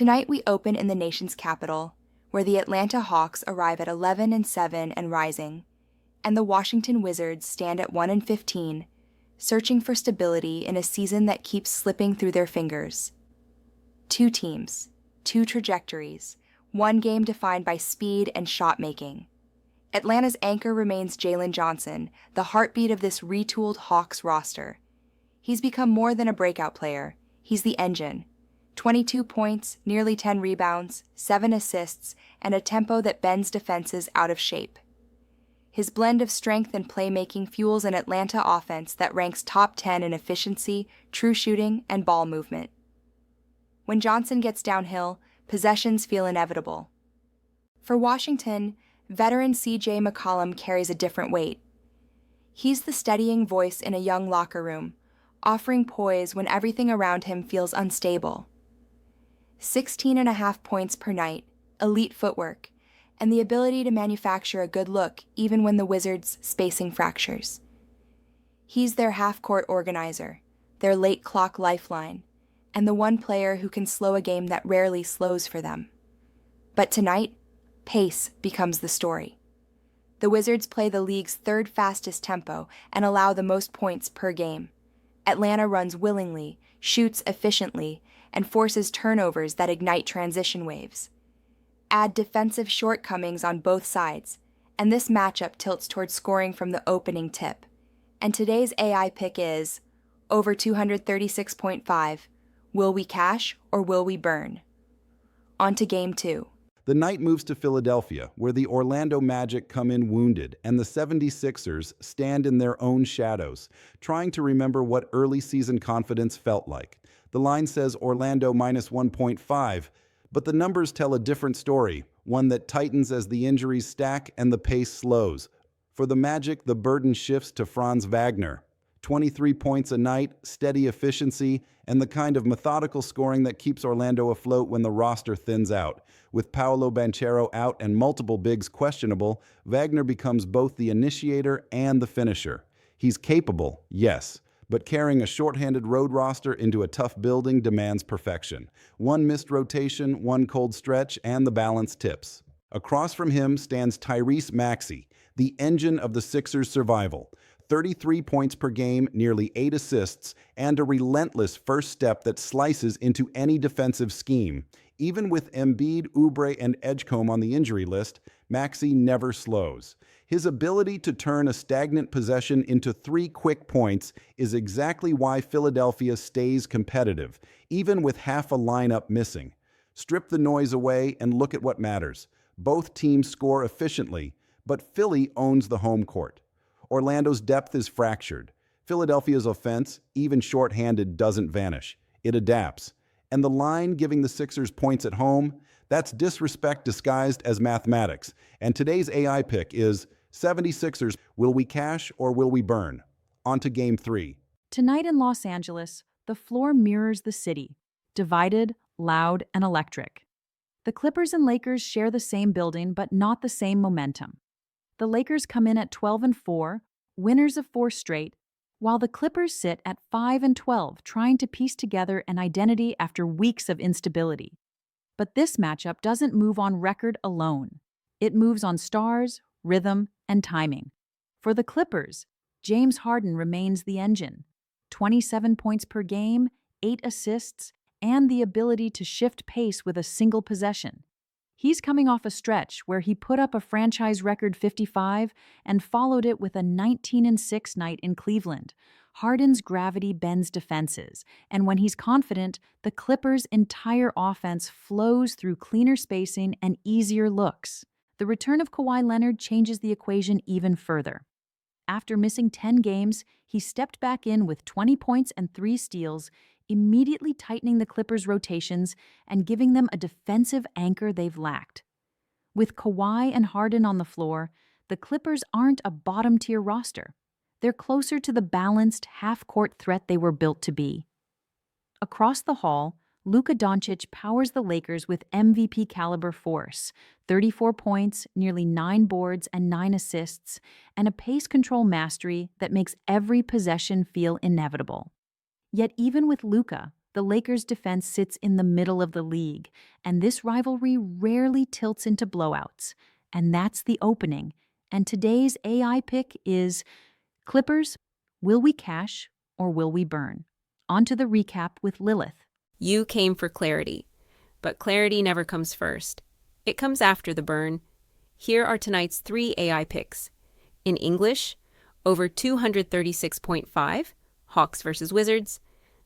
Tonight we open in the nation's capital, where the Atlanta Hawks arrive at 11-7 and rising, and the Washington Wizards stand at 1-15, searching for stability in a season that keeps slipping through their fingers. Two teams, two trajectories, one game defined by speed and shot-making. Atlanta's anchor remains Jalen Johnson, the heartbeat of this retooled Hawks roster. He's become more than a breakout player. He's the engine. 22 points, nearly 10 rebounds, 7 assists, and a tempo that bends defenses out of shape. His blend of strength and playmaking fuels an Atlanta offense that ranks top 10 in efficiency, true shooting, and ball movement. When Johnson gets downhill, possessions feel inevitable. For Washington, veteran C.J. McCollum carries a different weight. He's the steadying voice in a young locker room, offering poise when everything around him feels unstable. 16.5 points per night, elite footwork, and the ability to manufacture a good look even when the Wizards' spacing fractures. He's their half-court organizer, their late clock lifeline, and the one player who can slow a game that rarely slows for them. But tonight, pace becomes the story. The Wizards play the league's third fastest tempo and allow the most points per game. Atlanta runs willingly, shoots efficiently, and forces turnovers that ignite transition waves. Add defensive shortcomings on both sides, and this matchup tilts towards scoring from the opening tip. And today's AI pick is over 236.5. Will we cash or will we burn? On to Game 2. The night moves to Philadelphia, where the Orlando Magic come in wounded, and the 76ers stand in their own shadows, trying to remember what early season confidence felt like. The line says Orlando minus 1.5, but the numbers tell a different story, one that tightens as the injuries stack and the pace slows. For the Magic, the burden shifts to Franz Wagner. 23 points a night, steady efficiency, and the kind of methodical scoring that keeps Orlando afloat when the roster thins out. With Paolo Banchero out and multiple bigs questionable, Wagner becomes both the initiator and the finisher. He's capable, yes, but carrying a shorthanded road roster into a tough building demands perfection. One missed rotation, one cold stretch, and the balance tips. Across from him stands Tyrese Maxey, the engine of the Sixers' survival. 33 points per game, nearly 8 assists, and a relentless first step that slices into any defensive scheme. Even with Embiid, Oubre, and Edgecombe on the injury list, Maxey never slows. His ability to turn a stagnant possession into 3 quick points is exactly why Philadelphia stays competitive, even with half a lineup missing. Strip the noise away and look at what matters. Both teams score efficiently, but Philly owns the home court. Orlando's depth is fractured. Philadelphia's offense, even shorthanded, doesn't vanish. It adapts. And the line giving the Sixers points at home, that's disrespect disguised as mathematics. And today's AI pick is 76ers, will we cash or will we burn? On to Game 3. Tonight in Los Angeles, the floor mirrors the city, divided, loud, and electric. The Clippers and Lakers share the same building, but not the same momentum. The Lakers come in at 12-4, winners of 4 straight, while the Clippers sit at 5-12, trying to piece together an identity after weeks of instability. But this matchup doesn't move on record alone. It moves on stars, rhythm, and timing. For the Clippers, James Harden remains the engine. 27 points per game, 8 assists, and the ability to shift pace with a single possession. He's coming off a stretch where he put up a franchise record 55 and followed it with a 19-6 night in Cleveland. Harden's gravity bends defenses, and when he's confident, the Clippers' entire offense flows through cleaner spacing and easier looks. The return of Kawhi Leonard changes the equation even further. After missing 10 games, he stepped back in with 20 points and 3 steals, immediately tightening the Clippers' rotations and giving them a defensive anchor they've lacked. With Kawhi and Harden on the floor, the Clippers aren't a bottom-tier roster. They're closer to the balanced, half-court threat they were built to be. Across the hall, Luka Doncic powers the Lakers with MVP-caliber force, 34 points, nearly 9 boards, and 9 assists, and a pace control mastery that makes every possession feel inevitable. Yet even with Luka, The Lakers' defense sits in the middle of the league, and this rivalry rarely tilts into blowouts. And that's the opening. And today's AI pick is Clippers, will we cash or will we burn? On to the recap with Lilith. You came for clarity, but clarity never comes first. It comes after the burn. Here are tonight's 3 AI picks. In English, over 236.5, Hawks versus Wizards,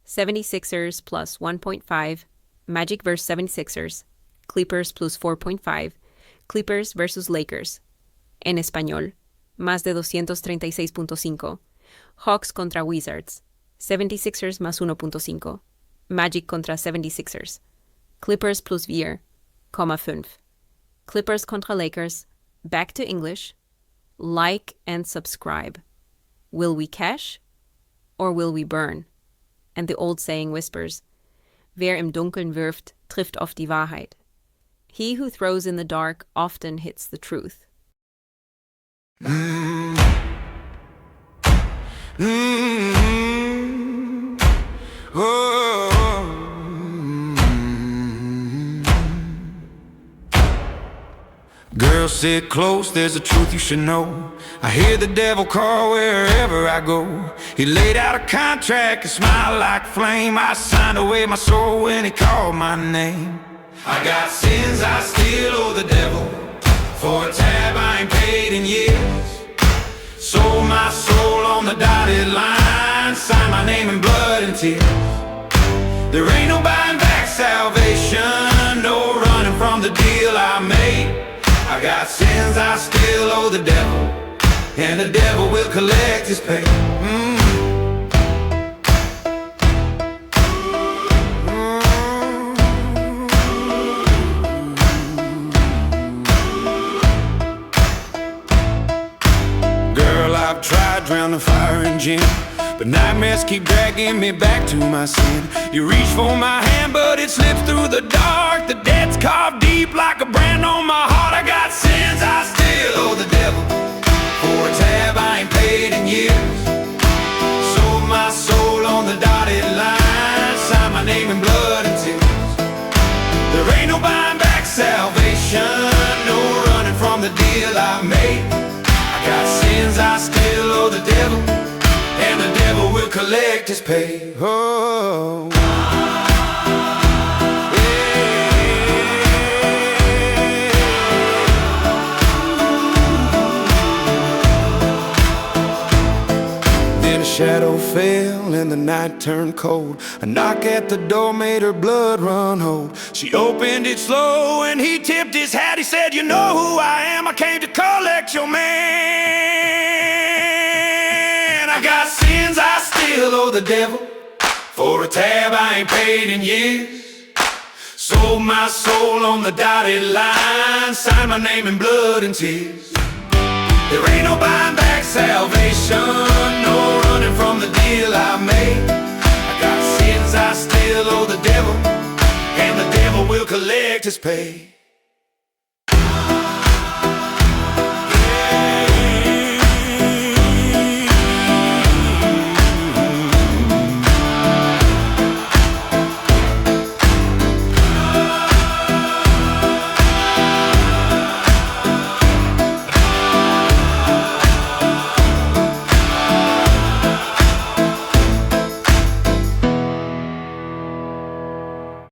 76ers plus 1.5, Magic versus 76ers, Clippers plus 4.5, Clippers versus Lakers. En español, más de 236.5, Hawks contra Wizards, 76ers más 1.5, Magic contra 76ers, Clippers plus 4,5, Clippers contra Lakers. Back to English. Like and subscribe. Will we cash or will we burn? And the old saying whispers, wer im Dunkeln wirft, trifft auf die Wahrheit. He who throws in the dark often hits the truth. Girl, sit close, there's a truth you should know. I hear the devil call wherever I go. He laid out a contract and smiled like flame. I signed away my soul when he called my name. I got sins I still owe the devil. For a tab I ain't paid in years. Sold my soul on the dotted line. Signed my name in blood and tears. There ain't no buying back salvation. No running from the deal I made. I got sins I still owe the devil, and the devil will collect his pay. Girl, I've tried drowning fire and gin, but nightmares keep dragging me back to my sin. You reach for my hand, but it slips through the dark. The debt's carved deep like a brand on my heart. I got sins I still owe the devil. For a tab I ain't paid in years. Sold my soul on the dotted line. Signed my name in blood and tears. There ain't no buying back salvation. No running from the deal I made. I got sins I still owe the devil, and the devil will collect his pay. Oh. Then a shadow fell and the night turned cold. A knock at the door made her blood run cold. She opened it slow and he tipped his hat. He said, "You know who I am, I came to collect your man." I got sins I still owe the devil. For a tab I ain't paid in years. Sold my soul on the dotted line. Signed my name in blood and tears. There ain't no buying back salvation. No running from the deal I made. I got sins I still owe the devil, and the devil will collect his pay.